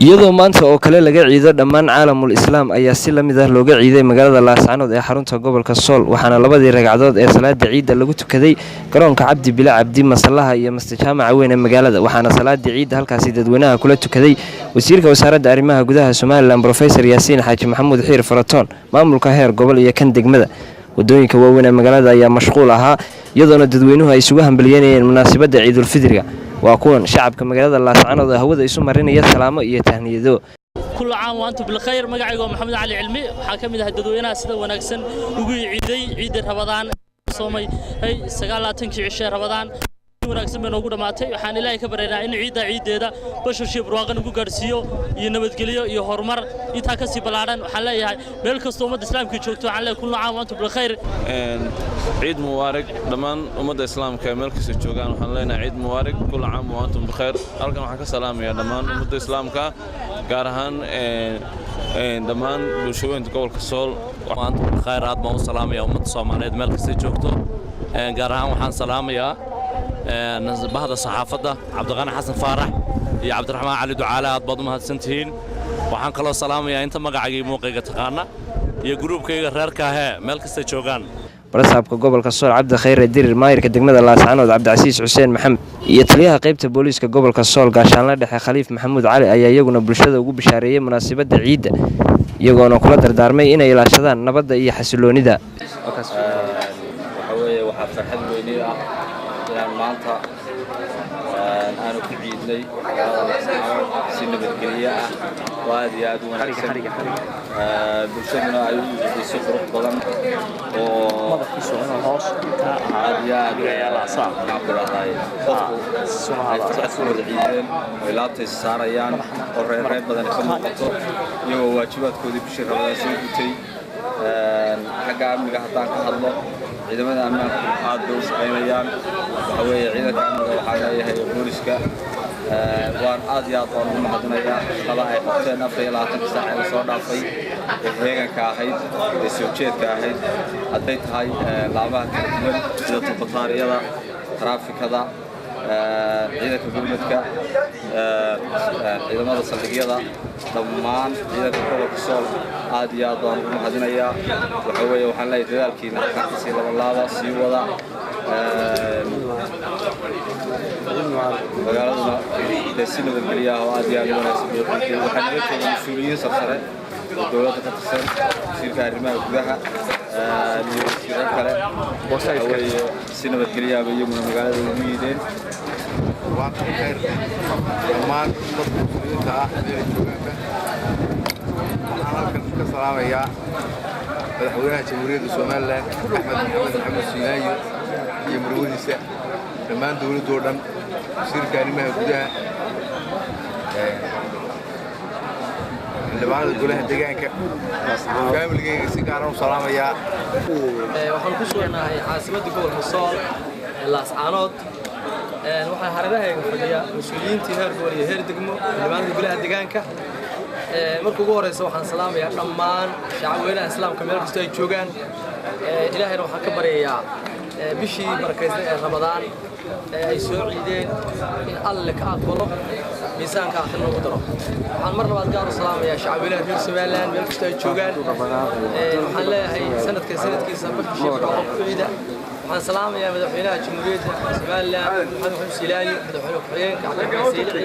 iyadoo maanta oo kale laga ciido dhammaan caalamul islaam ayaa si la mid ah looga ciiday magaalada Laascaanood ee xarunta gobolka Sool waxaana labadii ragcadood ee salaada ciida lagu tukaday garoonka Cabdi Bila Cabdi Masallaha iyo Masjid Jaamaca weyn ee magaalada waxaana salaada ciida halkaas dadweynaha kula tukaday wasiirka wasaaradda arrimaha gudaha Soomaaliland Professor Yaasiin Xaaji Maxamuud Xiir Faratoon maamulka heer gobol iyo kan degmada wadooyinka waaweyn ee magaalada ayaa mashquul ahaa iyadoona dadweynuhu ay isugu hambalyeynayeen munaasabadda Ciidul Fidriga waa kuwan shacabka magaalada Laascaanood hawada isu marinaya salaamo iyo tahniyado كل عام وأنتم بالخير مقعد محمد علي علمي حاكم إذا هددوينا سيدا ونكسن وقوي عيد رمضان صومي هي سقالة تنكي عشاء رمضان ونكسن من وجود ماتي وحان الله كبرنا إن عيد هذا بشر شيء برواقن وقو قرسيو ينبت قليو يهرمر يتاكسي بلادن وحان الله ملك الصومة الإسلام كي تشوفتو على كل عام وأنتم بالخير عيد مبارك دمان أمة الإسلام كمل كسر جوجان وحنا لنا عيد مبارك كل عام وأنتم بخير أركان حكى سلام يا دمان أمة الإسلام كارهان دمان بشوين تقول كسول وأنتم بخير عاد ما سلام يا أمة الصومالية مل كسر جوجتو كارهان وحنا سلام يا بهذا الصحافة عبد الغني حسن فارح يا عبد الرحمن علي دعالة عاد بعضهم هالسنتين وحنا كلا سلام يا أنت مقعد موقع تقانا يا جروب كي غير كه مل كسر جوجان barasabka gobolka Sool Cabdi Khayr Dirir maayirka degmada Laascaanood Cabdicasiis Xuseen Maxamed iyo taliyaha qaybta booliiska gobolka Sool gaashaanle dhexe Khaliif Maxamuud Cali ayaa iyaguna bulshada ugu bishaareeyay munaasabadda ciida iyagoona kula dardaarmay inay ilaashadaan nabadda iyo xasiloonida waxa weeye waxa farxad weyn ah inaan maanta aanu ku ciidnay si nabadgelyo ah waad iyo aad u wanaagsan bulshaduna ay u wajahayso qurux badan oo hoos aad iyo aad la saac qofku ciideen way laabtay saarayaan oo reer badan ka muuqato iyagoo waajibaadkoodii bishii Ramadaan soo gutay xagga amniga haddaan ka hadlo ciidamada ammaanka aad bay u shaqaynayaan waxa weeye ciidanka amniga waxaa leeyahay booliiska waan aad iyo aad ugu mahadinayaa shaqada ay qabteen 24 saac ee soo dhaafay ee heeganka ahayd ee soo jeedka ahayd hadday tahay laamaha kala duwan sida tuqataariyada traafikada ciidanka gurmadka ciidamada saldhigyada dhammaan ciidanka gobolka Sool aad iyo aad ugu mahadinayaa waxa weeye waxaan leeyahay dadaalkiina ka sii labanlaaba sii wada magaaladuna si nabadgelyo ah oo aad iyo aad u wanaagsan waxaan la joogaa mas'uuliyiin sare oo dowladda ka tirsan wasiirka arrimaha gudaha iyo wasiirro kale waxa weeye si nabadgelyo ah iyaguna magaalada ugu yiideen وأنتم بخير دمان dadka ah ee joogaanka waxaan halkan ka salaamayaa madaxweynaha jamhuuriyadda Soomaaliland Axmed Maxamed Sinaayo iyo marwadiisa dhammaan dawladda oo dhan wasiirka arrimaha gudaha xildhibaanada golaha deegaanka faamilkayga si gaar ah u salaamayaa waxaan ku sugnahay caasimadda gobolka Sool Laascaanood waxaan hareerahayga fadhiyaa mas'uuliyiintii heer gobol iyo heer degmo xildhibaanada golaha deegaanka markii ugu horeysa waxaan salaamayaa dhammaan shacabweynaha islaamka meel kasta ay joogaan ilaahayna waxaan ka baryayaa bishii barakaysan ee Ramadaan ay soo ciideen in alle ka aqbalo miisaanka aakhirna ugu daro waxaan mar labaad gaar u salaamayaa shacabweynaha reer Soomaaliland meel kasta ay joogaan waxaan leeyahay sanadkiisa bishii ciida waxaan salaamayaa madaxweynaha jamhuuriyadda Soomaaliland Maxamed Silaani madaxweyne ku-xigeenka Cabdulqaadir Saylici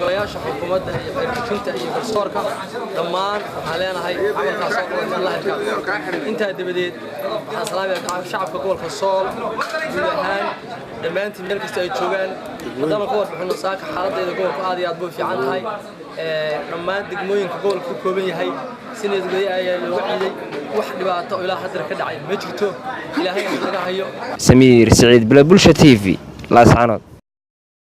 golayaasha xukuumadda iyo xirfadinta iyo garsoorka dhammaan waxaan leenahay camalkaas oo dhan Allah ka inta dabadeed waxaan salaamayaa shacabka gobolka Sool guud ahaan dhammaantiin meel kasta ay joogaan haddana ka warbixino saaka xaaladdeeda gobolka aad iyo aad buu fiican tahay dhammaan degmooyinka gobolka ka kooban yahay si nabadgelyo ayaa looga ciiday wax dhibaato ilaa hadda ka dhacay ma jirto ilaahay naga hayo Samiir Saciid Bulsha TV Laascaanood